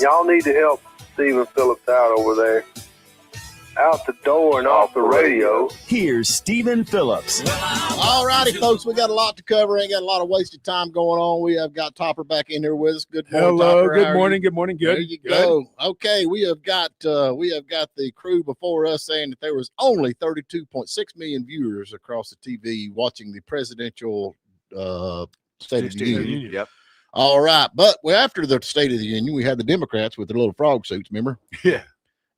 Y'all need to help Stephen Phillips out over there. Out the door and off the radio. Here's Stephen Phillips. All righty, folks. We got a lot to cover. Ain't got a lot of wasted time going on. We have got Topper back in here with us. Good morning, Hello. Topper. Good morning. Good morning. Good. There you go. Okay, we have got the crew before us saying that there was only 32.6 million viewers across the TV watching the presidential State of the Union. Yep. All right, but after the State of the Union, we had the Democrats with their little frog suits. Remember? Yeah.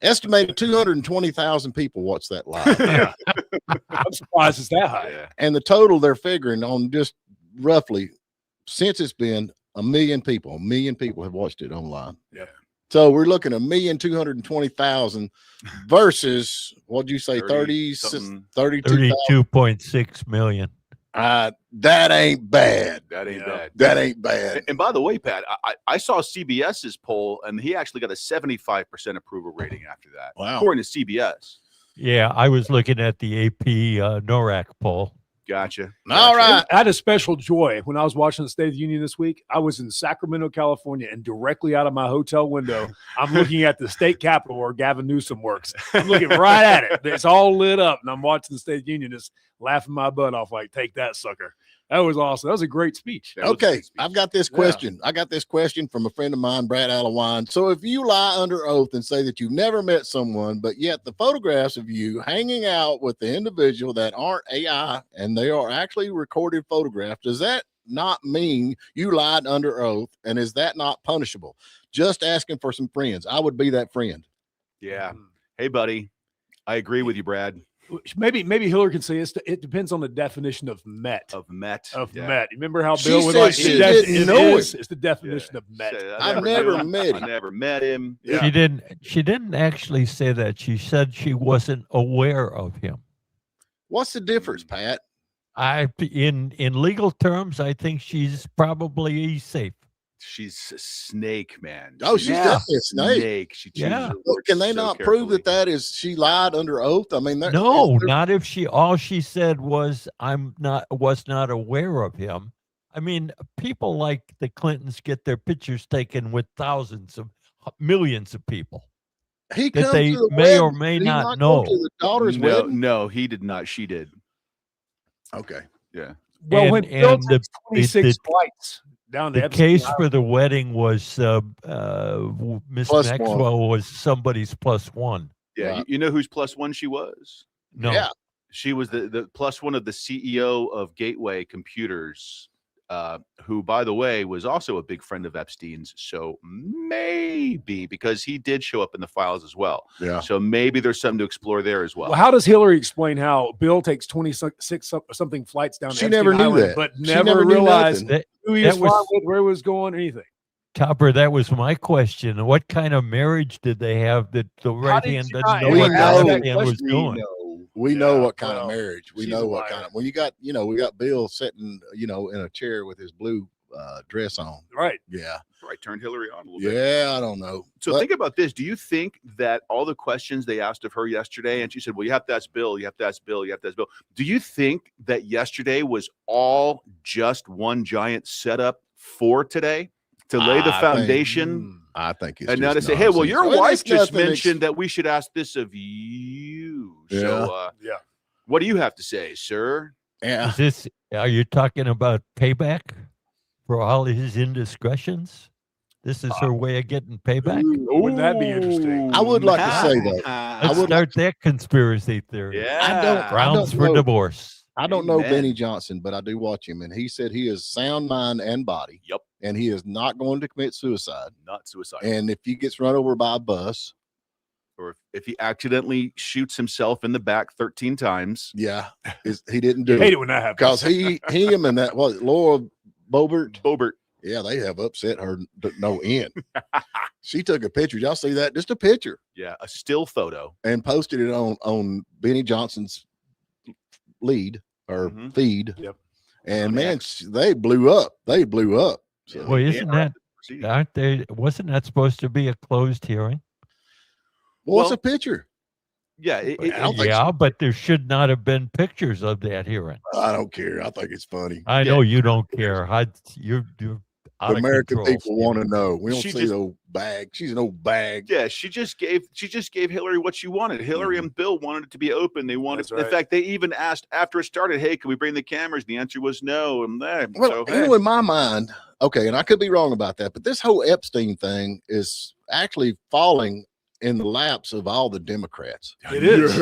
Estimated 220,000 people watched that live. Yeah. I'm surprised it's that high. Yeah. And the total they're figuring on just roughly since it's been 1 million people. 1 million people have watched it online. Yeah. So we're looking at 1,220,000 versus what'd you say? 32.6 million. That ain't bad. That ain't bad. That ain't bad. And by the way, Pat, I saw CBS's poll, and he actually got a 75% approval rating after that. Wow. According to CBS. Yeah, I was looking at the AP NORAC poll. Gotcha. All right. I had a special joy when I was watching the State of the Union this week. I was in Sacramento, California, and directly out of my hotel window, I'm looking at the state capitol where Gavin Newsom works. I'm looking right at it. It's all lit up, and I'm watching the State of the Union just laughing my butt off like, take that, sucker. That was awesome. That was a great speech. Okay, I've got this question. I got this question from a friend of mine, Brad Alawine. So if you lie under oath and say that you've never met someone, but yet the photographs of you hanging out with the individual that aren't AI and they are actually recorded photographs, does that not mean you lied under oath? And is that not punishable? Just asking for some friends. I would be that friend. Yeah. Hey, buddy. I agree with you, Brad. Maybe Hillary can say it depends on the definition of met. Met. Remember how She Bill would said like she didn't know it. It's the definition of met. I've never met him. I never met him. Yeah. She didn't actually say that. She said she wasn't aware of him. What's the difference, Pat? In legal terms, I think she's probably safe. She's a snake, man. Oh, she's definitely a snake. She Yeah. chooses her Well, words can they so not prove carefully. that is she lied under oath? I mean, No, not if all she said was was not aware of him. I mean, people like the Clintons get their pictures taken with millions of people. He that comes they to the may or wedding. may Did he not go know. to the daughter's wedding? No, he did not. She did. Okay. Yeah. Well, And- when Bill and the- takes 26 the- flights down to The Epstein case Island. for the wedding was Miss Plus Maxwell was somebody's plus one. Yeah. Right. You know whose plus one she was? No, Yeah. She was the plus one of the CEO of Gateway Computers, who, by the way, was also a big friend of Epstein's. So maybe, because he did show up in the files as well. Yeah. So maybe there's something to explore there as well. Well, how does Hillary explain how Bill takes 26 something flights down to She Epstein never knew Island, that. but She never never knew realized nothing. who he that was flying was- with, where he was going, anything. Topper, that was my question. What kind of marriage did they have that the right did hand she doesn't not know ever what the ask left that hand was question? doing? We know Yeah, what kind of well, marriage. We she's know a what liar. kind of when you got, we got Bill sitting, in a chair with his blue dress on. Right. Yeah. Right, turned Hillary on a little bit. Yeah, I don't know. So But think about this. Do you think that all the questions they asked of her yesterday, and she said, well, you have to ask Bill, you have to ask Bill, you have to ask Bill. Do you think that yesterday was all just one giant setup for today to lay the I think- foundation? I think it's And now to just say, hey, well, nonsense. your Well, wife it's just nothing mentioned that we should ask this of you. Yeah. So Yeah. what do you have to say, sir? Yeah. Are you talking about payback for all his indiscretions? This is her way of getting payback? Wouldn't that be interesting? I would like to say, though, Let's would start that conspiracy theory. Yeah. I don't Grounds for know. divorce. I don't know Amen. Benny Johnson, but I do watch him, and he said he is sound mind and body. Yep. And he is not going to commit suicide. Not suicide. And if he gets run over by a bus, Or if he accidentally shoots himself in the back 13 times. yeah, he didn't You do hate it it when that happens. because him and that Laura Boebert. Bobert. Yeah, they have upset her to no end. She took a picture. Y'all see that? Just a picture, Yeah, a still photo. and posted it on Benny Johnson's lead or Mhm. feed. Yep. And man, they blew up. They blew up. So, Well, isn't that, Proceed. aren't they, wasn't that supposed to be a closed hearing? what's well, a picture? Yeah, I don't think Yeah, but there should not have been pictures of that hearing. I don't care. I think it's funny. I know you don't care. out of American control, people want to Stephen. know. We don't She see just- the old bag. She's an old bag. Yeah, she just gave Hillary what she wanted. Hillary and Bill wanted it to be open. They wanted, That's right. in fact, they even asked after it started, "Hey, can we bring the cameras?" The answer was no. And then, Well, so, you know, in my mind, okay, and I could be wrong about that, but this whole Epstein thing is actually falling in the laps of all the Democrats. It is.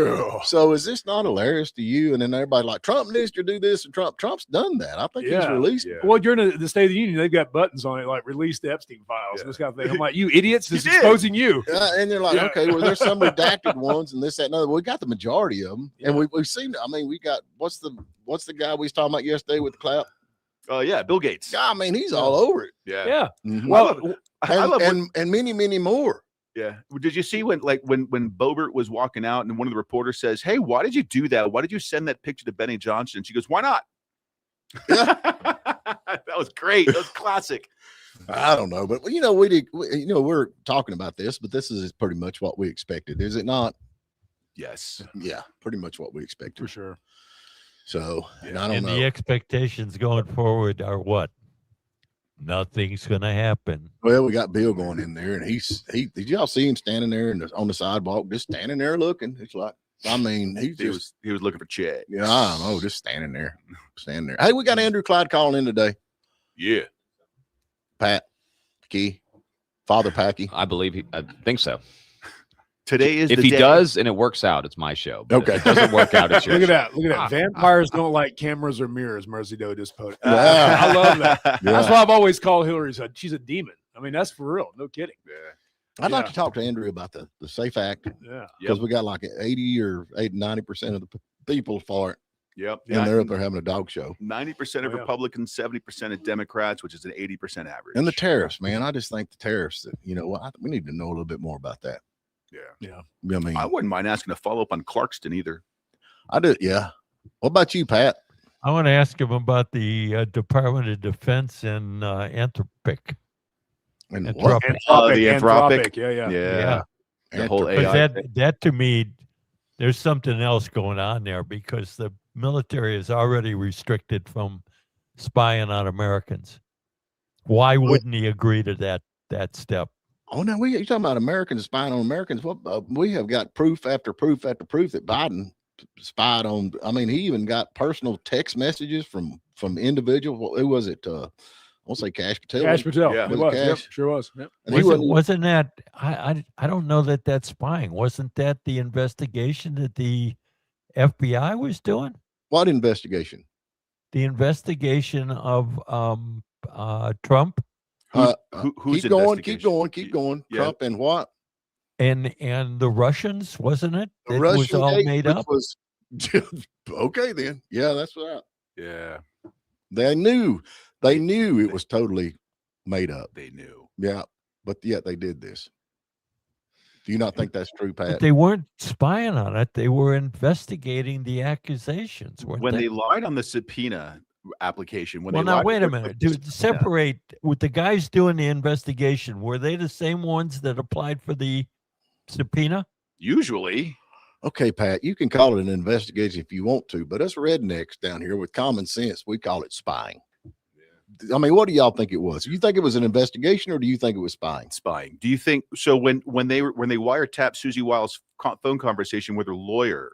So is this not hilarious to you? And then everybody like Trump needs to do this, and Trump's done that. I think he's Yeah. released. Yeah. Well, during the State of the Union, they've got buttons on it like release the Epstein files and this kind of thing. I'm like, you idiots, this is You did. exposing you. And they're like, Yeah. okay, well, there's some redacted ones and this, that, and other. We got the majority of them, and we've seen. I mean, we got what's the guy we was talking about yesterday with the clap? yeah, Bill Gates. I mean, he's all over it. Yeah. Yeah. Mhm. Well, I love and many more. Yeah. Did you see when Boebert was walking out and one of the reporters says, "Hey, why did you do that? Why did you send that picture to Benny Johnson?" And she goes, "Why not?" That was great. That was classic. I don't know, but you know, we're talking about this, but this is pretty much what we expected, is it not? Yes. Yeah, pretty much what we expected. for sure. So, and I don't And know. the expectations going forward are what? Nothing's going to happen. Well, we got Bill going in there, and he did y'all see him standing there on the sidewalk, just standing there looking? It's like, I mean, He was looking for Chad. yeah, I don't know, just standing there. Hey, we got Andrew Clyde calling in today. Yeah. Pat, Key, Father Packy. I think so. Today is If the he day. does and it works out, it's my show. But Okay. if it doesn't work out, it's your Look at show. that. Look at that. Vampires don't like cameras or mirrors, Mercy Doe just posted. Yeah. I love that. Yeah. That's why I've always called Hillary. She's a demon. I mean, that's for real. No kidding. I'd like Yeah. to talk to Andrew about the Safe Act, Yeah. because we got like 90% of the people for it, Yep. and they're up there having a dog show. 90% of Oh, yeah. Republicans, 70% of Democrats, which is an 80% average. And the tariffs, man. I just think the tariffs, we need to know a little bit more about that. Yeah. I mean, I wouldn't mind asking a follow up on Clarkston either. I do. Yeah. What about you, Pat? I want to ask him about the Department of Defense and Anthropic. And what? Anthropic. The Anthropic. Yeah. Yeah. The whole Anthropic. AI. Because that to me, there's something else going on there, because the military is already restricted from spying on Americans. Why wouldn't he agree to that step? Oh, no, you're talking about Americans spying on Americans. What we have got proof after proof after proof that Biden spied on. I mean, he even got personal text messages from individual. Who was it? I won't say Cash Patel. Cash Patel. Yeah. It Was it was. Yep, Cash? sure was. Yep. And he Wasn't that I don't know that that's spying. Wasn't that the investigation that the FBI was doing? What investigation? The investigation of Trump Who's keep going, investigation? keep going. Yeah. Trump and what? and the Russians, wasn't it? The It was Russian all gate, made which up. was okay then. Yeah, that's right. Yeah, They knew it was totally made up. they knew. Yeah, but yet they did this. Do you not think that's true, But Pat? they weren't spying on it. They were investigating the accusations. Weren't When they? they lied on the subpoena application, when Well, they now lied wait a to- minute. To separate with the guys doing the investigation, were they the same ones that applied for the subpoena? Usually, Okay, Pat, you can call it an investigation if you want to, but us rednecks down here with common sense, we call it spying. I mean, what do y'all think it was? Do you think it was an investigation, or do you think it was spying? spying. Do you think so? When they wiretapped Susie Wiles' phone conversation with her lawyer,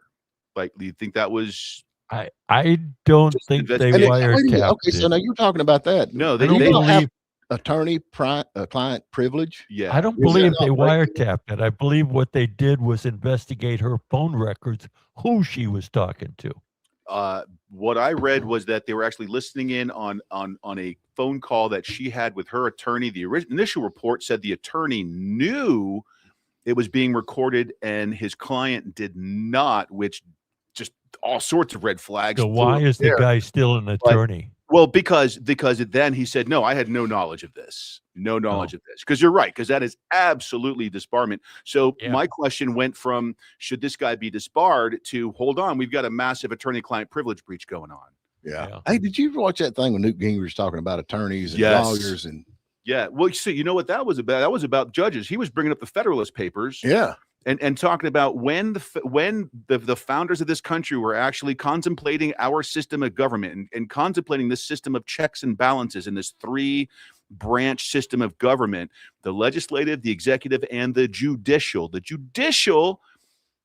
like, do you think that was I don't Just think they investigate- Wait a minute, wiretapped okay, so it. now you're talking about that. no? I They don't They don't have believe. attorney-client privilege. yeah. I don't Is believe that they not right? wiretapped it. I believe what they did was investigate her phone records, who she was talking to. What I read was that they were actually listening in on a phone call that she had with her attorney. The initial report said the attorney knew it was being recorded and his client did not, which just all sorts of red flags. So flew why up is the there. guy still an attorney? Well, because then he said, no, I had no knowledge of this. No knowledge of this. Because you're right, because that is absolutely disbarment. So Yeah. my question went from, should this guy be disbarred, to, hold on, we've got a massive attorney-client privilege breach going on. Yeah. Hey, did you watch that thing when Newt Gingrich talking about attorneys and Yes. lawyers and Yeah. Well, so you know what that was about? That was about judges. He was bringing up the Federalist Papers. yeah, and talking about when the founders of this country were actually contemplating our system of government and contemplating this system of checks and balances and this three branch system of government, the legislative, the executive, and the judicial. The judicial,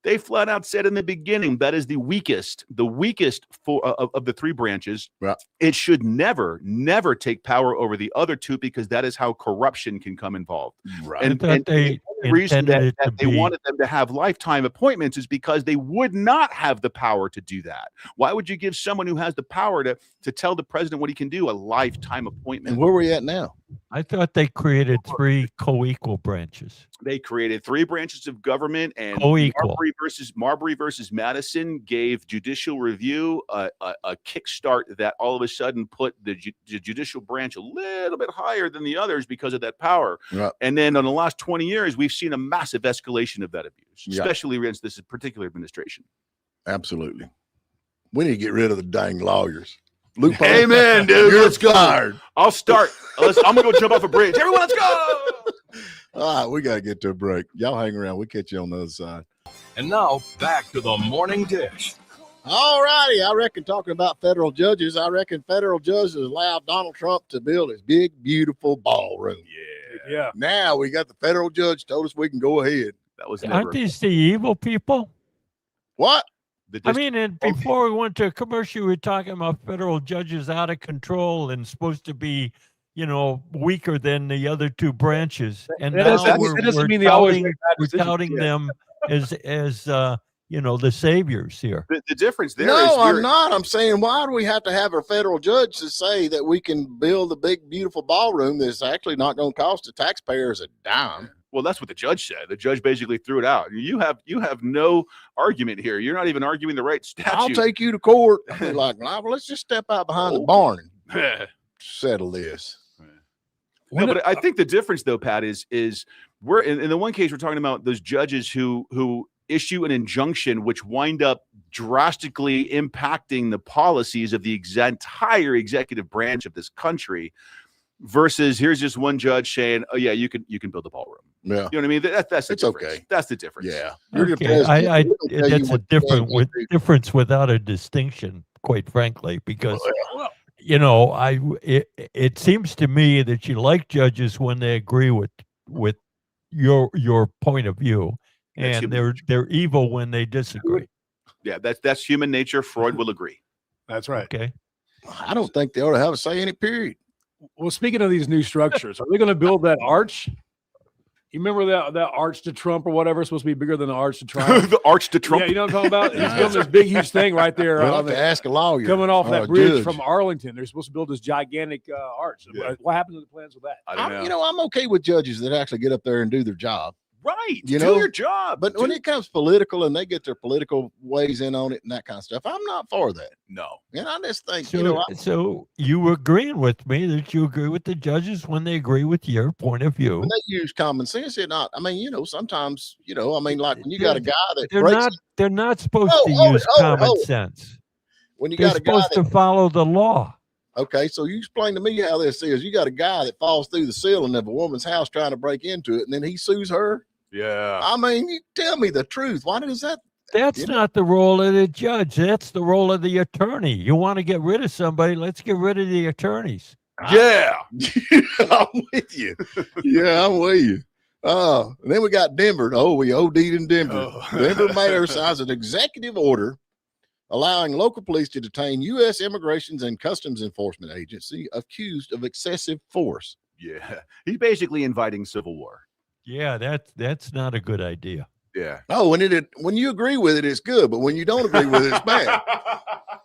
they flat out said in the beginning, that is the weakest of the three branches. Right. It should never take power over the other two, because that is how corruption can come involved. Right. And the reason that they wanted them to have lifetime appointments is because they would not have the power to do that. Why would you give someone who has the power to tell the president what he can do a lifetime appointment? And where are we at now? I thought they created 3 co-equal branches. They created 3 branches of government, and Co-equal. Marbury versus Madison gave judicial review a kickstart that all of a sudden put the judicial branch a little bit higher than the others because of that power. Right. And then in the last 20 years, we've seen a massive escalation of that abuse, Yeah. especially against this particular administration. Absolutely. We need to get rid of the dang lawyers. Loophole. Amen, dude. You're Let's go. fired. I'll start. I'm going to go jump off a bridge. Everyone, let's go. All right, we got to get to a break. Y'all hang around. We'll catch you on the other side. And now back to the morning dish. All righty. I reckon, talking about federal judges, I reckon federal judges allowed Donald Trump to build his big, beautiful ballroom. Yeah. Now we got the federal judge told us we can go ahead. That was Aren't never. these the evil people? What? I mean, and before we went to a commercial, we were talking about federal judges out of control and supposed to be, weaker than the other 2 branches. And That now doesn't mean they always make bad we're decisions. touting them as the saviors here. The difference there is No, I'm not. I'm saying, why do we have to have a federal judge to say that we can build a big, beautiful ballroom that's actually not going to cost the taxpayers a dime? Well, that's what the judge said. The judge basically threw it out. You have no argument here. You're not even arguing the right statute. I'll take you to court. I'll be like, well, let's just step out behind the barn and settle this. No, but I think the difference, though, Pat, is we're in the one case we're talking about those judges who issue an injunction which wind up drastically impacting the policies of the entire executive branch of this country, versus here's just one judge saying, "Oh yeah, you can build a ballroom." Yeah, You know what I mean? That's the It's difference. okay. That's the difference. yeah. You're the Okay, president. We'll tell you that's a what you different can't do. difference without a distinction, quite frankly, because it seems to me that you like judges when they agree with your point of view, That's and human they're evil when they disagree. Yeah, that's human nature. Freud will agree. That's right. Okay. I don't think they ought to have a say in it, period. Well, speaking of these new structures, are they going to build that arch? You remember that arch to Trump or whatever? It's supposed to be bigger than the arch to Trump. The arch to Trump. Yeah, you know what I'm talking about? He's building this big, huge thing right there. We'll have to ask a lawyer. Coming off or that a bridge judge. from Arlington. They're supposed to build this gigantic arch. Yeah. What happened to the plans with that? I don't know. I'm okay with judges that actually get up there and do their job. Right. You do know, your job. But when it comes political and they get their political ways in on it and that kind of stuff, I'm not for that. no. And I just think, So you agreeing with me that you agree with the judges when they agree with your point of view? when they use common sense, they're not. I mean, sometimes, like when you got a guy that They're breaks, they're not supposed to Oh, use oh, common oh. sense. when you They're got a guy supposed that, to follow the law. okay, so you explain to me how this is. You got a guy that falls through the ceiling of a woman's house trying to break into it, and then he sues her. Yeah. I mean, you tell me the truth. Why does that? That's not the role of the judge. That's the role of the attorney. You want to get rid of somebody, let's get rid of the attorneys. Yeah. I'm with you. Yeah, I'm with you. And then we got Denver. Oh, we OD'd in Denver. Oh. Denver mayor signs an executive order allowing local police to detain U.S. Immigrations and Customs Enforcement Agency accused of excessive force. Yeah. He's basically inviting civil war. Yeah, that's not a good idea. Yeah. Oh, when you agree with it, it's good, but when you don't agree with it, it's bad.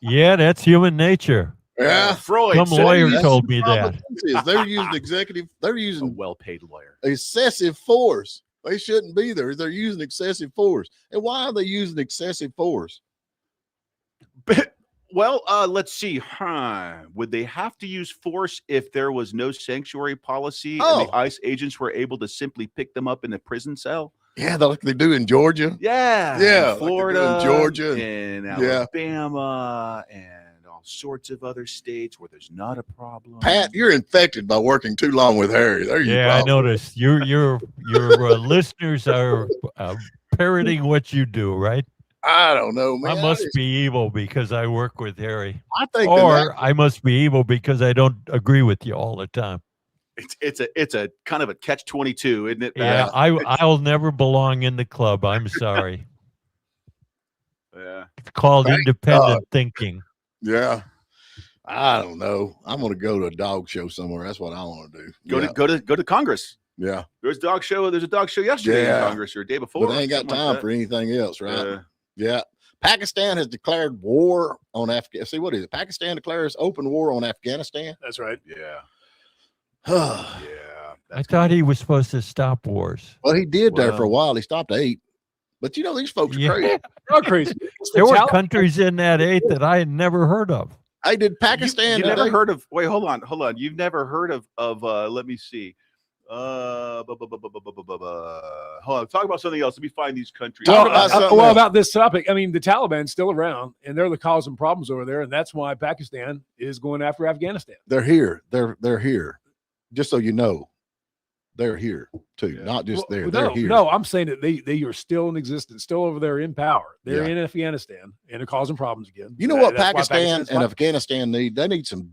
Yeah, that's human nature. Yeah. Freud. Some said lawyer that's told me that. They're using they're a using well-paid lawyer. excessive force. They shouldn't be there. They're using excessive force. And why are they using excessive force? Well, let's see. Would they have to use force if there was no sanctuary policy and the ICE agents were able to simply pick them up in a prison cell? Yeah, like they do in Georgia. Yeah. Yeah, In Florida, like they do in Georgia and yeah. Alabama, and all sorts of other states where there's not a problem. Pat, you're infected by working too long with Harry. There you go. Yeah, I noticed. Your listeners are parroting what you do, right? I don't know, man. I must be evil because I work with Harry. I think Or I must be evil because I don't agree with you all the time. It's a kind of a catch-22, isn't it? Yeah, I'll never belong in the club. I'm sorry. Yeah. It's called Thank independent thinking. Yeah. I don't know. I'm going to go to a dog show somewhere. That's what I want to do. Go to Congress. Yeah. There's a dog show yesterday in Congress or a day before. But they ain't got time for anything else, right? Yeah. Pakistan has declared war on Afghanistan. See, what is it? Pakistan declares open war on Afghanistan. That's right. Yeah. Yeah. I thought he was supposed to stop wars. Well, he did there for a while. He stopped 8. But you know, these folks are crazy. They're crazy. There were countries in that 8 that I had never heard of. Hey, did Pakistan? You never heard of? Wait, hold on. You've never heard of? Let me see. Hold on. Talk about something else. Let me find these countries. About this topic, I mean, the Taliban's still around, and they're causing problems over there, and that's why Pakistan is going after Afghanistan. They're here. They're here. Just so you know, they're here too. Not just there. They're here. No, I'm saying that they are still in existence, still over there in power. They're in Afghanistan, and they're causing problems again. You know what Pakistan and Afghanistan need? They need some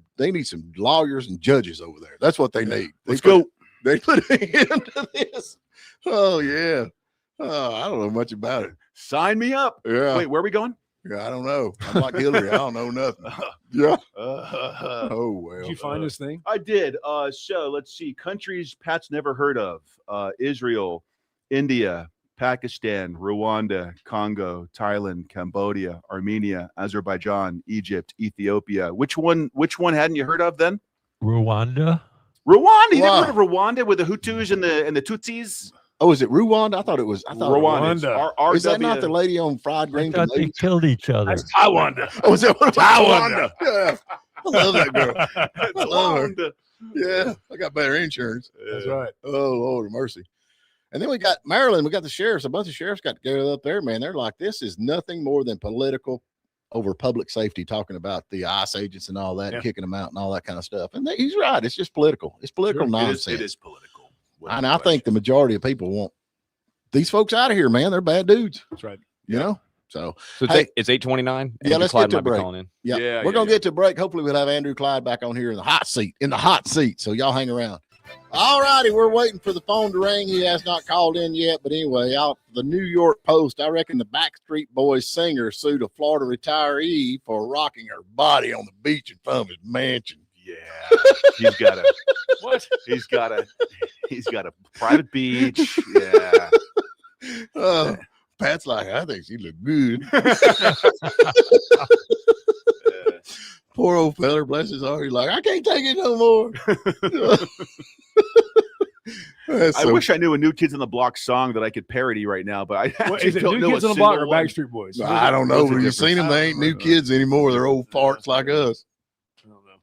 lawyers and judges over there. That's what they need. Let's go. They put an end to this. Oh yeah. Oh, I don't know much about it. Sign me up. Yeah. Wait, where are we going? Yeah, I don't know. I'm like Hillary. I don't know nothing. Yeah. Oh well. Did you find this thing? I did. So let's see. Countries Pat's never heard of: Israel, India, Pakistan, Rwanda, Congo, Thailand, Cambodia, Armenia, Azerbaijan, Egypt, Ethiopia. Which one hadn't you heard of then? Rwanda. Rwanda. You never heard of Rwanda with the Hutus and the Tutsis? Oh, is it Rwanda? I thought Rwanda. Is that not the lady on fried green? I thought they killed each other. That's Taiwan. Oh, is that what Taiwan? Yeah. I love that girl. I love her. Yeah, I got better insurance. That's right. Oh, Lord of mercy. And then we got Maryland. We got the sheriffs. A bunch of sheriffs got together up there, man. They're like, this is nothing more than political over public safety, talking about the ICE agents and all that, kicking them out and all that kind of stuff. And he's right. It's just political. It's political nonsense. It is political. And I think the majority of people want these folks out of here, man. They're bad dudes. That's right. You know? So it's 8:29. Yeah, let's get to a break. Yeah, we're going to get to a break. Hopefully we'll have Andrew Clyde back on here in the hot seat. So y'all hang around. All righty. We're waiting for the phone to ring. He has not called in yet. But anyway, out the New York Post, I reckon the Backstreet Boys singer sued a Florida retiree for rocking her body on the beach in front of his mansion. Yeah, he's got a private beach. Yeah. Pat's like, I think she looked good. Poor old feller, bless his heart. He's like, I can't take it no more. I wish I knew a New Kids on the Block song that I could parody right now, but I is it New Kids on the Block or Backstreet Boys? I don't know. Have you seen them? They ain't new kids anymore. They're old farts like us.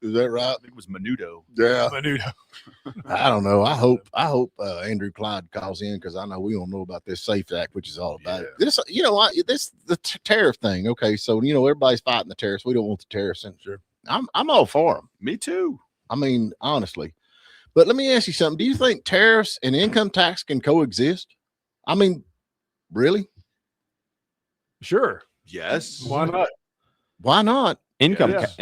Is that right? I think it was Menudo. Yeah. Menudo. I don't know. I hope Andrew Clyde calls in, because I know we don't know about this SAFE Act, which is all about it. This, the tariff thing. Okay, so everybody's fighting the tariffs. We don't want the tariffs. Sure. I'm all for them. Me too. I mean, honestly. But let me ask you something. Do you think tariffs and income tax can coexist? I mean, really? Sure. Yes. Why not? Why not? Income tax.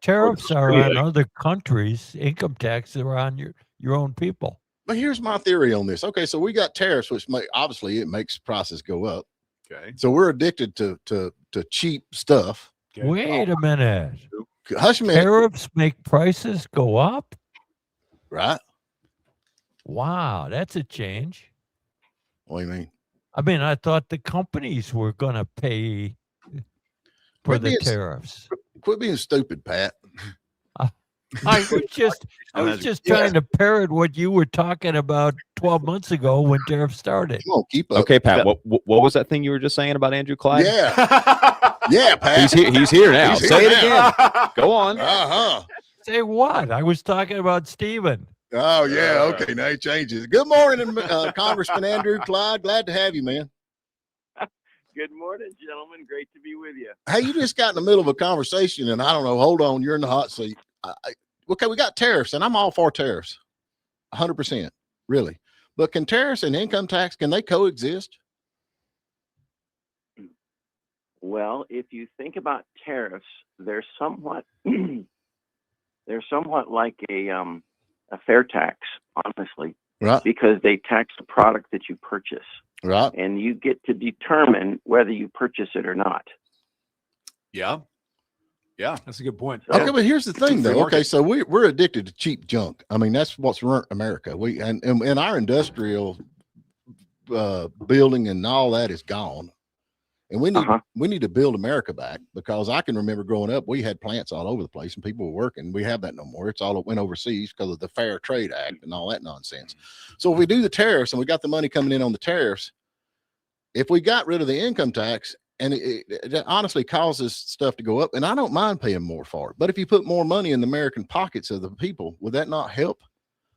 Tariffs are on other countries. Income taxes are on your own people. But here's my theory on this. Okay, so we got tariffs, which obviously it makes prices go up. Okay. So we're addicted to cheap stuff. Okay. Wait a minute. Hush a minute. Tariffs make prices go up? Right. Wow, that's a change. What do you mean? I mean, I thought the companies were going to pay for the tariffs. Quit being stupid, Pat. I was just trying to parrot what you were talking about 12 months ago when tariffs started. Come on, keep up. Okay, Pat. What was that thing you were just saying about Andrew Clyde? Yeah. Yeah, Pat. He's here now. He's Say here it now. again. Go on. Say what? I was talking about Stephen. Oh, yeah. Okay, now he changes. Good morning, Congressman Andrew Clyde. Glad to have you, man. Good morning, gentlemen. Great to be with you. Hey, you just got in the middle of a conversation, and I don't know. Hold on. You're in the hot seat. Okay, we got tariffs, and I'm all for tariffs. 100%, really. But can tariffs and income tax, can they coexist? Well, if you think about tariffs, they're somewhat like a fair tax, honestly, Right. because they tax the product that you purchase, Right. and you get to determine whether you purchase it or not. Yeah. Yeah. That's a good point. So, Okay, but here's the thing, Free though. market. Okay, so we're addicted to cheap junk. I mean, that's what's ruined America. We and our industrial building and all that is gone, and we need to build America back, because I can remember growing up, we had plants all over the place and people were working. We have that no more. It's all went overseas because of the Fair Trade Act and all that nonsense. So if we do the tariffs and we got the money coming in on the tariffs, if we got rid of the income tax, and it honestly causes stuff to go up, and I don't mind paying more for it. But if you put more money in the American pockets of the people, would that not help?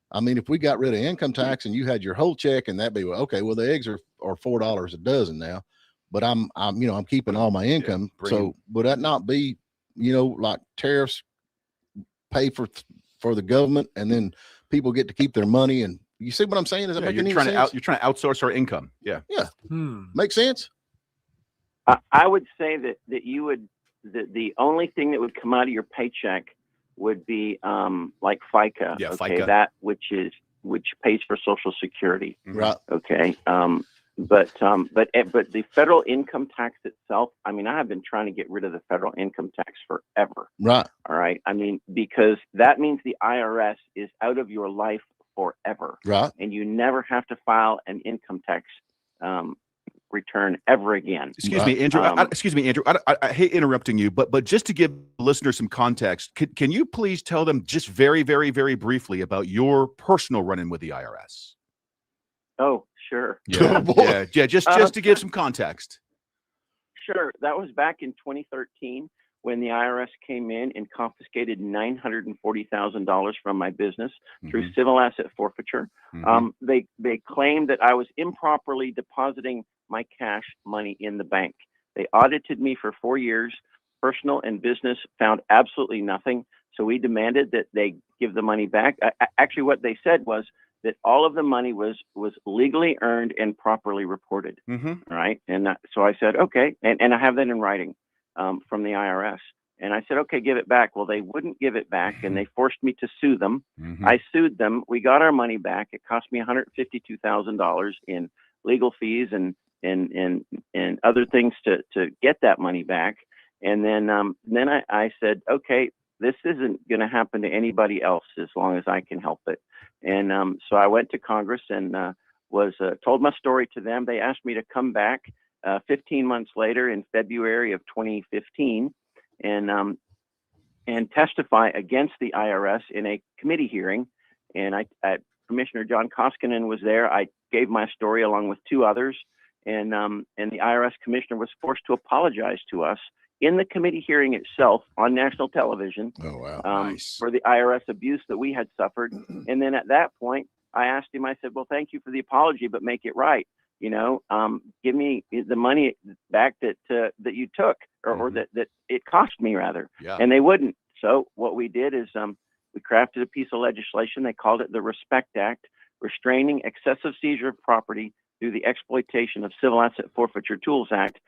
I mean, if we got rid of income tax and you had your whole check, and that'd be, well, okay, well, the eggs are $4 a dozen now, but I'm keeping all my income. So would that not be, like tariffs pay for the government, and then people get to keep their money? And you see what I'm saying? Does that make any sense? You're trying to outsource our income. Yeah. Yeah. Make sense? I would say that you would, the only thing that would come out of your paycheck would be like FICA. Yeah, okay, FICA. that which pays for Social Security. Right. Okay. But the federal income tax itself, I mean, I have been trying to get rid of the federal income tax forever. Right. All right. I mean, because that means the IRS is out of your life forever. Right. And you never have to file an income tax return ever again. Excuse me, Andrew. I hate interrupting you, but just to give listeners some context, can you please tell them just very, very, very briefly about your personal run-in with the IRS? Oh, sure. Yeah, just to give some context. Sure. That was back in 2013 when the IRS came in and confiscated $940,000 from my business through civil asset forfeiture. They claimed that I was improperly depositing my cash money in the bank. They audited me for 4 years. Personal and business found absolutely nothing. So we demanded that they give the money back. Actually, what they said was that all of the money was legally earned and properly reported. Right. And so I said, okay. And I have that in writing from the IRS. And I said, okay, give it back. Well, they wouldn't give it back, and they forced me to sue them. I sued them. We got our money back. It cost me $152,000 in legal fees and other things to get that money back. And then I said, okay, this isn't going to happen to anybody else as long as I can help it. And so I went to Congress and was told my story to them. They asked me to come back 15 months later in February of 2015 and testify against the IRS in a committee hearing. And Commissioner John Koskinen was there. I gave my story along with two others, and the IRS commissioner was forced to apologize to us in the committee hearing itself on national television. Oh, wow. Nice. For the IRS abuse that we had suffered. And then at that point, I asked him, I said, well, thank you for the apology, but make it right. Give me the money back that you took or that it cost me, rather. Yeah. And they wouldn't. So what we did is we crafted a piece of legislation. They called it the Respect Act, Restraining Excessive Seizure of Property through the Exploitation of Civil Asset Forfeiture Tools Act.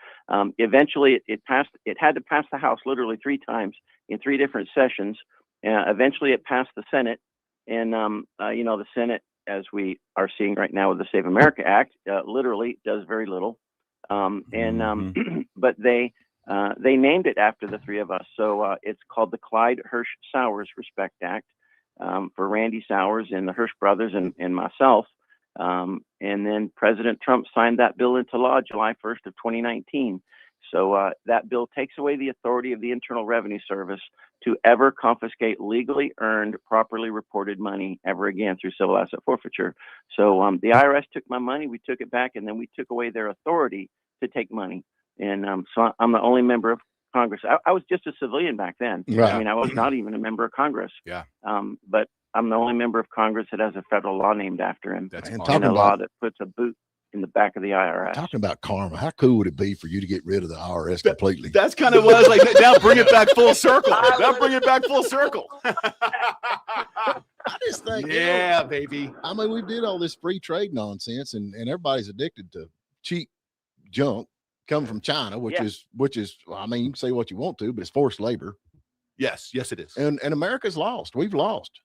Eventually, it passed. It had to pass the House literally 3 times in 3 different sessions. Eventually, it passed the Senate, and the Senate, as we are seeing right now with the Save America Act, literally does very little. But they named it after the 3 of us, so it's called the Clyde Hirsch Sowers Respect Act for Randy Sowers and the Hirsch brothers and myself. And then President Trump signed that bill into law July 1st of 2019. So that bill takes away the authority of the Internal Revenue Service to ever confiscate legally earned, properly reported money ever again through civil asset forfeiture. So the IRS took my money, we took it back, and then we took away their authority to take money. And so I'm the only member of Congress. I was just a civilian back then. Right. I mean, I was not even a member of Congress. Yeah. But I'm the only member of Congress that has a federal law named after him. That's And awesome. And a law that puts a boot in the back of the IRS. Talking about karma, how cool would it be for you to get rid of the IRS completely? That's kind of what I was like. Now bring it back full circle. Now bring it back full circle. I just think, Yeah, baby. I mean, we did all this free trade nonsense, and everybody's addicted to cheap junk coming from China, which is, I mean, you can say what you want to, but it's forced labor. Yes, it is. And America's lost. We've lost.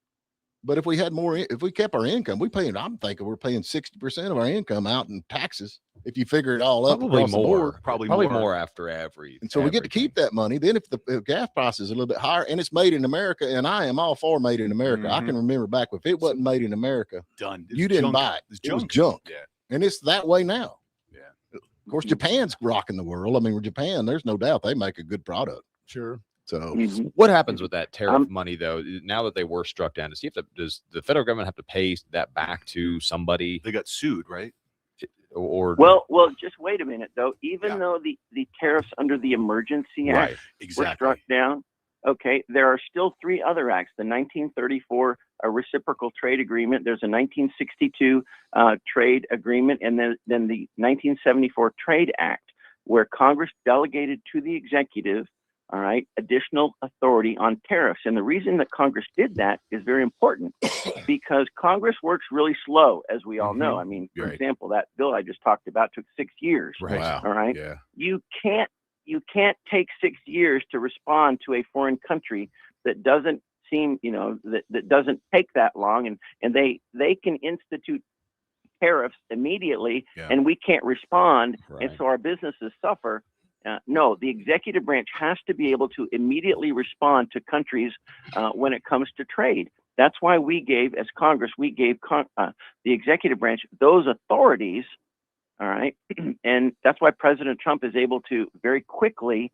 But if we had more, if we kept our income, I'm thinking we're paying 60% of our income out in taxes. If you figure it all up, Probably across the board. more. Probably more after every. And so we get to keep that money. Then if the gas price is a little bit higher and it's made in America, and I am all for made in America. I can remember back if it wasn't made in America, Done. you didn't buy it. It was junk. Yeah. And it's that way now. Yeah. Of course, Japan's rocking the world. I mean, with Japan, there's no doubt they make a good product. Sure. So what happens with that tariff money, though? Now that they were struck down, does the federal government have to pay that back to somebody? They got sued, right? Or well, just wait a minute though. Even though the tariffs under the Emergency Act were struck down, okay, there are still 3 other acts: the 1934 Reciprocal Trade Agreement, there's a 1962 Trade Agreement, and then the 1974 Trade Act, where Congress delegated to the executive, all right, additional authority on tariffs. And the reason that Congress did that is very important because Congress works really slow, as we all know. I mean, for example, that bill I just talked about took 6 years. Right. Wow. All right. Yeah. You can't take 6 years to respond to a foreign country that doesn't seem, that doesn't take that long, and they can institute tariffs immediately, and we can't respond, and so our businesses suffer. No, the executive branch has to be able to immediately respond to countries when it comes to trade. That's why we gave, as Congress, the executive branch those authorities, all right? And that's why President Trump is able to very quickly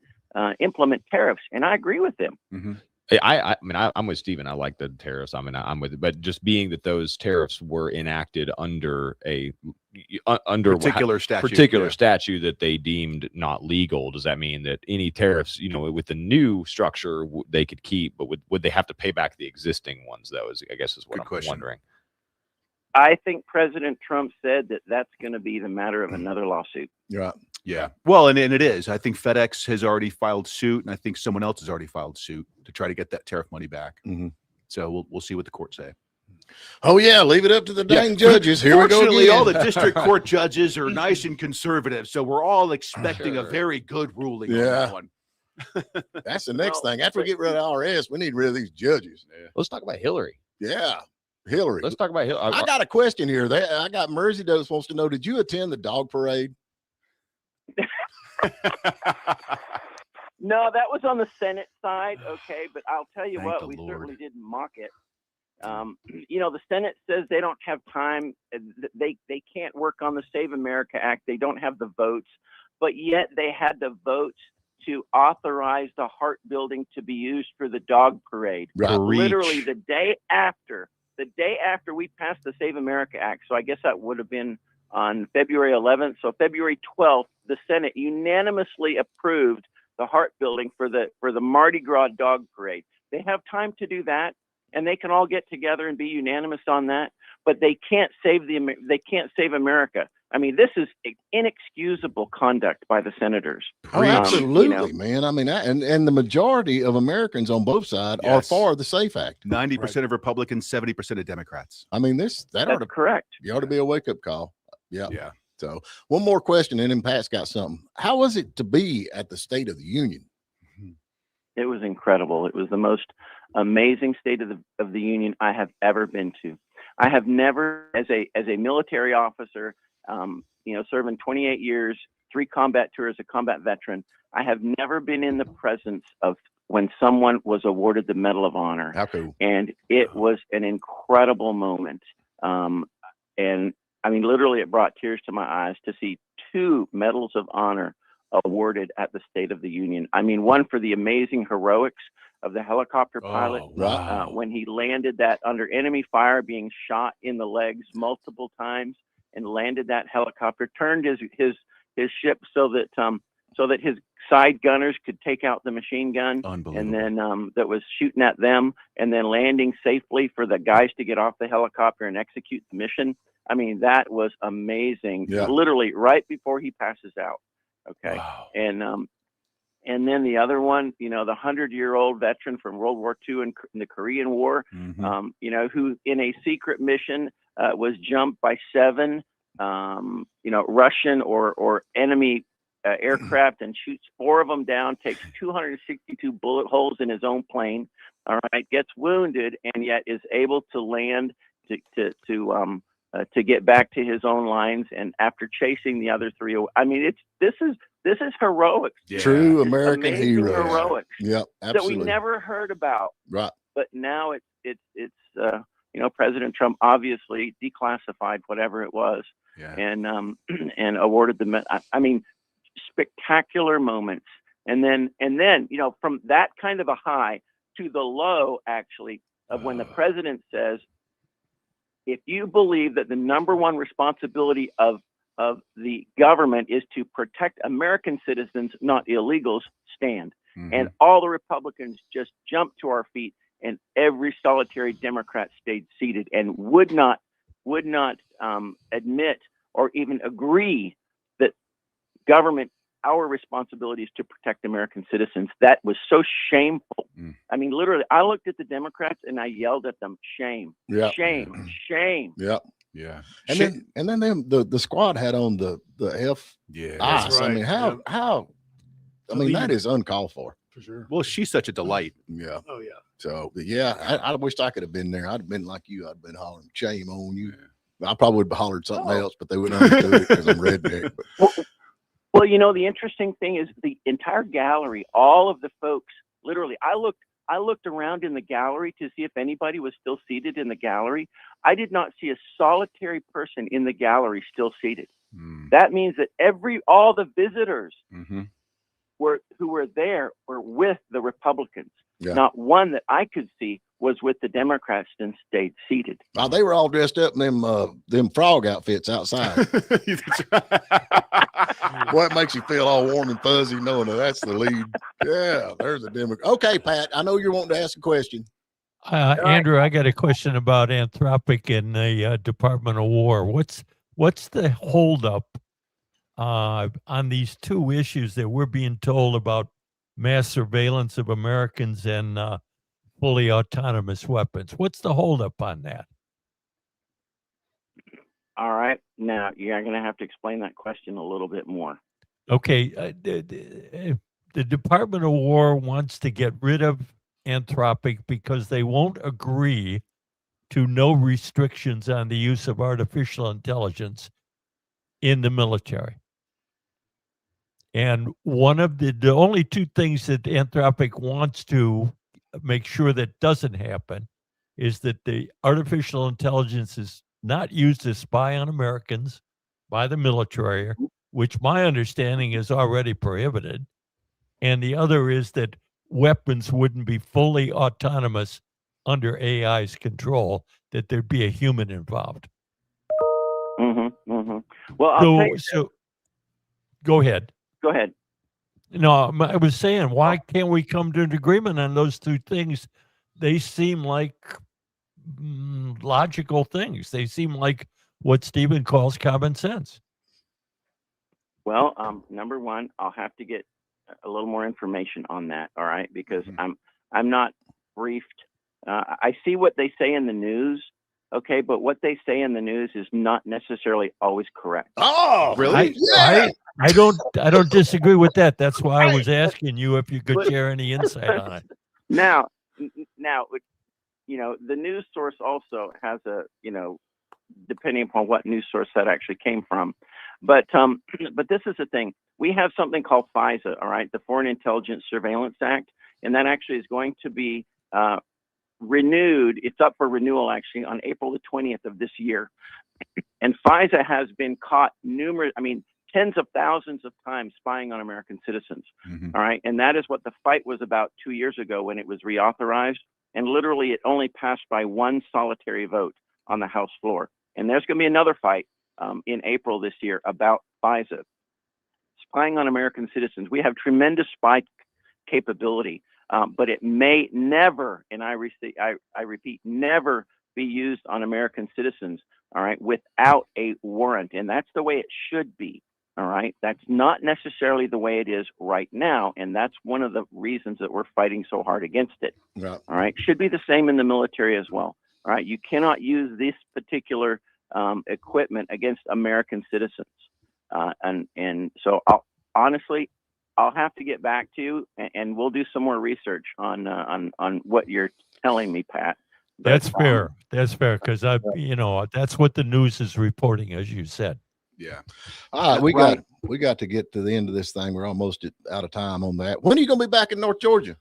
implement tariffs, and I agree with him. Mm-hmm. I mean, I'm with Stephen. I like the tariffs. I mean, I'm with it, but just being that those tariffs were enacted under a particular statute that they deemed not legal, does that mean that any tariffs, with the new structure, they could keep, but would they have to pay back the existing ones, though? I guess is what I'm wondering. I think President Trump said that that's going to be the matter of another lawsuit. Yeah. Yeah. Well, and it is. I think FedEx has already filed suit, and I think someone else has already filed suit to try to get that tariff money back. Mm-hmm. So we'll see what the court say. Oh yeah, leave it up to the dang judges. Here we go again. All the district court judges are nice and conservative, so we're all expecting a very good ruling on that one. That's the next thing. After we get rid of IRS, we need rid of these judges. Yeah. Let's talk about Hillary. Yeah. Hillary. Let's talk about Hillary. I got a question here. I got Mersey Dose wants to know, did you attend the dog parade? No, that was on the Senate side. Okay. But I'll tell you what, we certainly didn't mock it. The Senate says they don't have time. They can't work on the Save America Act. They don't have the votes, but yet they had the votes to authorize the heart building to be used for the dog parade. Right. Literally the day after we passed the Save America Act. So I guess that would have been on February 11th. So February 12th, the Senate unanimously approved the heart building for the Mardi Gras dog parade. They have time to do that, and they can all get together and be unanimous on that, but they can't save America. I mean, this is inexcusable conduct by the senators. Oh, absolutely, man. I mean, and the majority of Americans on both sides are for the SAFE Act. 90% of Republicans, 70% of Democrats. I mean, that's correct. You ought to be a wake-up call. Yeah. Yeah. So one more question, and then Pat's got something. How was it to be at the State of the Union? It was incredible. It was the most amazing State of the Union I have ever been to. I have never, as a military officer, serving 28 years, 3 combat tours, a combat veteran, I have never been in the presence of when someone was awarded the Medal of Honor. How cool. And it was an incredible moment. And I mean, literally, it brought tears to my eyes to see 2 medals of honor awarded at the State of the Union. I mean, one for the amazing heroics of the helicopter pilot when he landed that under enemy fire, being shot in the legs multiple times, and landed that helicopter, turned his ship so that his side gunners could take out the machine gun, and then that was shooting at them, and then landing safely for the guys to get off the helicopter and execute the mission. I mean, that was amazing. Yeah. Literally right before he passes out. Okay. Wow. And then the other one, the 100-year-old veteran from World War II in the Korean War, who in a secret mission was jumped by 7, Russian or enemy aircraft and shoots 4 of them down, takes 262 bullet holes in his own plane, all right, gets wounded and yet is able to land to get back to his own lines, and after chasing the other three, I mean, this is heroic. Yeah. True It's American amazing hero. heroics Yep, that we absolutely. never heard about. Right. But now it's President Trump obviously declassified whatever it was, Yeah. and awarded the I mean, spectacular moments, and then from that kind of a high to the low actually of when the president says, if you believe that the number one responsibility of the government is to protect American citizens, not illegals, stand. Mm-hmm. And all the Republicans just jumped to our feet, and every solitary Democrat stayed seated and would not admit or even agree that government, our responsibility is to protect American citizens. That was so shameful. Mm. I mean, literally, I looked at the Democrats and I yelled at them, shame, Yep. shame, shame. Yep. Yeah. And then the squad had on the F Yeah. ice. right. I mean, how I mean, that is uncalled for. For sure. Well, she's such a delight. Yeah. Oh yeah. So yeah, I wished I could have been there. I'd have been like you. I'd have been hollering shame on you. I probably would have hollered something else, but they wouldn't understood it because I'm redneck. But. Well, the interesting thing is the entire gallery, all of the folks, literally, I looked around in the gallery to see if anybody was still seated in the gallery. I did not see a solitary person in the gallery still seated. Mm. That means that all the visitors Mm-hmm. who were there were with the Republicans. Yeah. Not one that I could see was with the Democrats and stayed seated. Oh, they were all dressed up in them frog outfits outside. What makes you feel all warm and fuzzy knowing that's the lead? Yeah, there's a Democrat. Okay, Pat, I know you're wanting to ask a question. Andrew, I got a question about Anthropic and the Department of War. What's the holdup on these two issues that we're being told about mass surveillance of Americans and fully autonomous weapons? What's the holdup on that? All right. Now, you're going to have to explain that question a little bit more. Okay. The Department of War wants to get rid of Anthropic because they won't agree to no restrictions on the use of artificial intelligence in the military. And one of the only two things that Anthropic wants to make sure that doesn't happen is that the artificial intelligence is not used to spy on Americans by the military, which my understanding is already prohibited. And the other is that weapons wouldn't be fully autonomous under AI's control, that there'd be a human involved. Mm-hmm, mm-hmm. Well, I'll tell you, so go ahead. Go ahead. No, I was saying, why can't we come to an agreement on those two things? They seem like logical things. They seem like what Stephen calls common sense. Well, number one, I'll have to get a little more information on that. All right, because I'm not briefed. I see what they say in the news. Okay, but what they say in the news is not necessarily always correct. Oh, really? I don't disagree with that. That's why I was asking you if you could share any insight on it. Now, the news source also has a, depending upon what news source that actually came from. But this is the thing. We have something called FISA, all right, the Foreign Intelligence Surveillance Act, and that actually is going to be renewed. It's up for renewal actually on April the 20th of this year. And FISA has been caught tens of thousands of times spying on American citizens. Mm-hmm. All right. And that is what the fight was about 2 years ago when it was reauthorized. And literally it only passed by one solitary vote on the House floor. And there's going to be another fight in April this year about FISA. Spying on American citizens. We have tremendous spy capability, but it may never, and I repeat, never be used on American citizens, all right, without a warrant. And that's the way it should be. All right. That's not necessarily the way it is right now. And that's one of the reasons that we're fighting so hard against it. Yeah. All right. Should be the same in the military as well. All right. You cannot use this particular equipment against American citizens. And so honestly, I'll have to get back to you, and we'll do some more research on what you're telling me, Pat. But, That's fair. That's fair because that's what the news is reporting, as you said. Yeah. All right, we got to get to the end of this thing. We're almost out of time on that. When are you going to be back in North Georgia?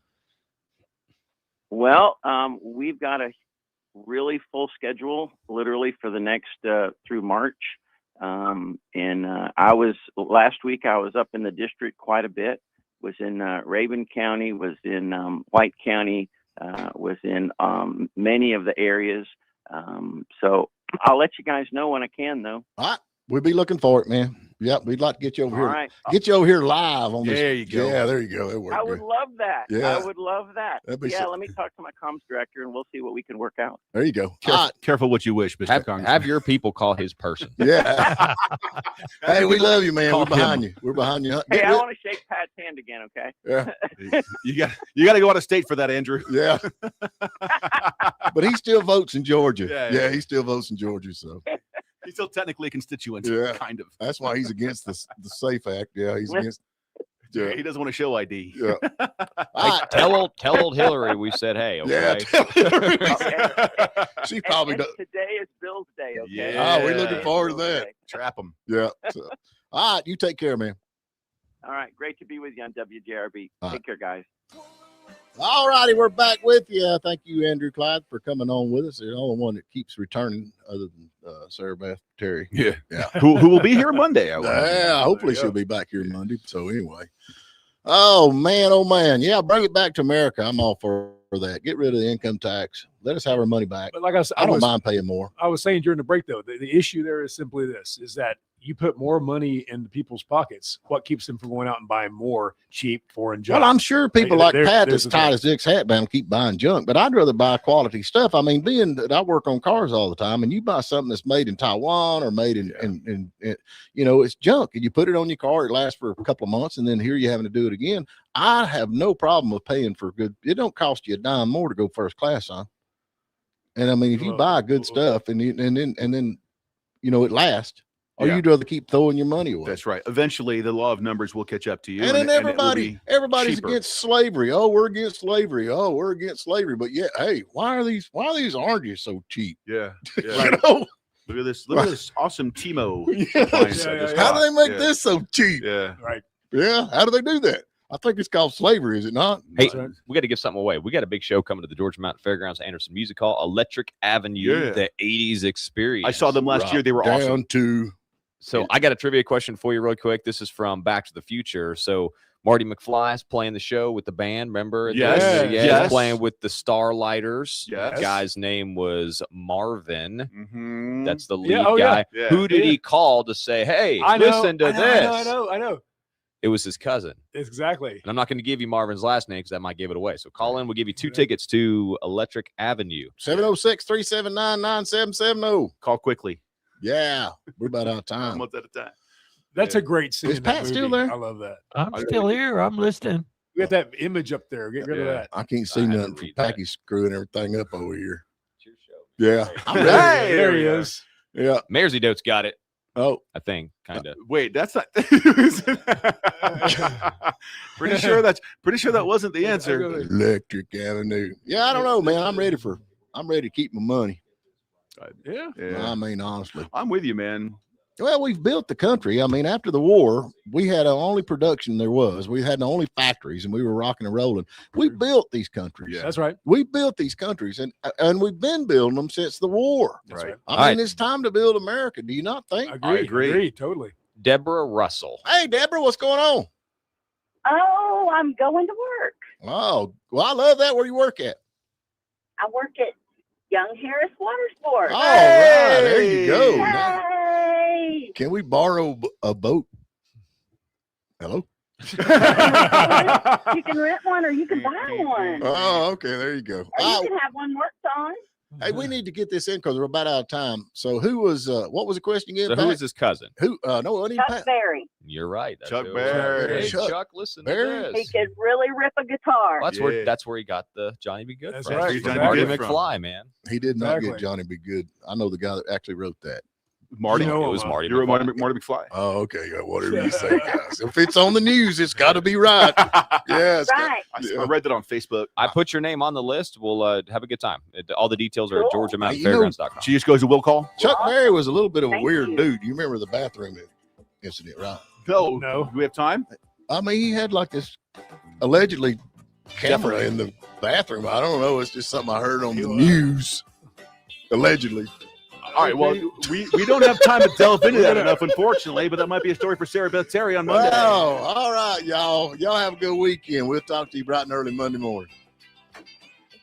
Well, we've got a really full schedule, literally for the next through March. Last week I was up in the district quite a bit. Was in Rabun County, was in White County, was in many of the areas. So I'll let you guys know when I can, though. All right. We'll be looking for it, man. Yep, we'd like to get you over All here. right. Get you over here live on this. There you go. Yeah, there you go. That worked I would good. love that. Yeah. I would love that. That'd be Yeah, so- let me talk to my comms director and we'll see what we can work out. There you go. Careful what you wish, Mr. Congressman. Have your people call his person. Yeah. Hey, we love you, man. Call We're behind him. you. We're behind you. Hey, Get I rid- want to shake Pat's hand again, okay? Yeah. You got to go out of state for that, Andrew. Yeah. But he still votes in Georgia. Yeah. He still votes in Georgia. So He's still technically a constituent. Yeah. Kind of. that's why he's against the SAFE Act. Yeah, he's against. Yeah. He doesn't want to show ID. Yeah. All right. Tell old Hillary we said hey. Okay? Yeah. She probably And does. today is Bill's Day, okay? Yeah. Oh, we're looking forward to that. Okay. Trap him. Yeah. So, all right. You take care, man. All right, great to be with you on WJRB. All right. Take care, guys. All righty, we're back with you. Thank you, Andrew Clyde, for coming on with us. You're the only one that keeps returning, other than Sarah Beth Terry. Yeah. Yeah. who will be here Monday? I would imagine. Yeah, hopefully she'll be back here Monday. So anyway, oh man, yeah, bring it back to America. I'm all for that. Get rid of the income tax. Let us have our money back. But like I said, I don't mind paying more. I was saying during the break, though, the issue there is simply this: is that you put more money in people's pockets. What keeps them from going out and buying more cheap foreign junk? Well, I'm sure people like There- Pat there's that's the tied thing. his dick's hat down keep buying junk, but I'd rather buy quality stuff. I mean, being that I work on cars all the time, and you buy something that's made in Taiwan or made in it's junk, and you put it on your car, it lasts for a couple of months, and then here you're having to do it again. I have no problem with paying for good. It don't cost you a dime more to go first class, son. And I mean, if you buy good stuff and then it lasts, or Yeah. you'd rather keep throwing your money away. That's right. Eventually, the law of numbers will catch up to you. And then it will be everybody's cheaper. against slavery. Oh, we're against slavery. Oh, we're against slavery. But yeah, hey, why are these oranges so cheap? Yeah. You know? Look at this. Look at this awesome Timo. Yeah. appliance I just How got. do they make Yeah. this so cheap? Yeah. Right. Yeah. How do they do that? I think it's called slavery, is it not? Hey, That's right. we got to give something away. We got a big show coming to the Georgia Mountain Fairgrounds Anderson Music Hall, Electric Avenue, Yeah. the 80s experience. I saw them last year. They were Down awesome. to So I got a trivia question for you real quick. This is from Back to the Future. So Marty McFly is playing the show with the band. Remember? Yes. Yeah, Yes. he's playing with the Starlighters. Yes. The guy's name was Marvin. Mhm. That's the lead Yeah, oh, guy. yeah. Who did Yeah. he call to say, hey, I know, listen to I this? I know. It was his cousin. Exactly. And I'm not going to give you Marvin's last name because that might give it away. So call in. We'll give you 2 Yeah. tickets to Electric Avenue. 706-379-9770. Call quickly. Yeah. We're about out of A time. month at a time. That's a great scene. Is in that Pat still movie. there? I love that. I'm still here. I'm listening. We got that image up there. Get rid of Yeah. that. I can't see I had to nothing. read that. Packy's screwing everything up over here. It's your show. Yeah. I'm ready. Hey, there we he go. is. Yeah. Mayor's Dote's got it, Oh, I think, kind of. Wait, that's not. pretty sure that wasn't the answer. Electric Avenue. Yeah, I don't know, man. I'm ready to keep my money. Yeah. Yeah. I mean, honestly. I'm with you, man. Well, we've built the country. I mean, after the war, we had the only production there was. We had the only factories, and we were rocking and rolling. We built these countries. Yeah. That's right. We built these countries, and we've been building them since the war. That's right. I All mean, right. it's time to build America. Do you not think? Agree. Totally. Deborah Russell. Hey, Deborah, what's going on? Oh, I'm going to work. Oh, well, I love that. Where you work at? I work at Young Harris Water Sports. All right, there you go. Now, Yay! can we borrow a boat? Hello? You can rent one or you can buy one. Oh, okay. There you go. Or you can have one worked on. Hey, we need to get this in because we're about out of time. So, who was? What was the question again? So who Pat? is his cousin? Who? No, it wasn't even Chuck Pat. Berry. You're right. That's Chuck who it was. Berry. Hey, Chuck Chuck, listen Berry. to He this. could really rip a guitar. Well, Yeah. that's where he got the Johnny Be Good That's from. right. Johnny B. Marty Good from. McFly, man. He did not get Exactly. Johnny Be Good. I know the guy that actually wrote that. Marty. You know it was him, Marty. You were McFly. Marty McFly. Oh, okay. Yeah, whatever you say, guys. If it's on the news, it's got to be right. Yeah. Right. I read that on Facebook. I put your name on the list. We'll have a good time. All the details are at Cool. GeorgiaMountainFairgrounds.com. She just goes to will call. Chuck Berry was a little bit of a Thank weird you. dude. You remember the bathroom incident, right? No. Do we have time? I mean, he had like this allegedly camera in the bathroom. I don't know. It's just something I heard on the news. Allegedly. All right. Well, we don't have time to delve into that enough, unfortunately, but that might be a story for Sarah Beth Terry on Monday. Well, all right, y'all. Y'all have a good weekend. We'll talk to you bright and early Monday morning.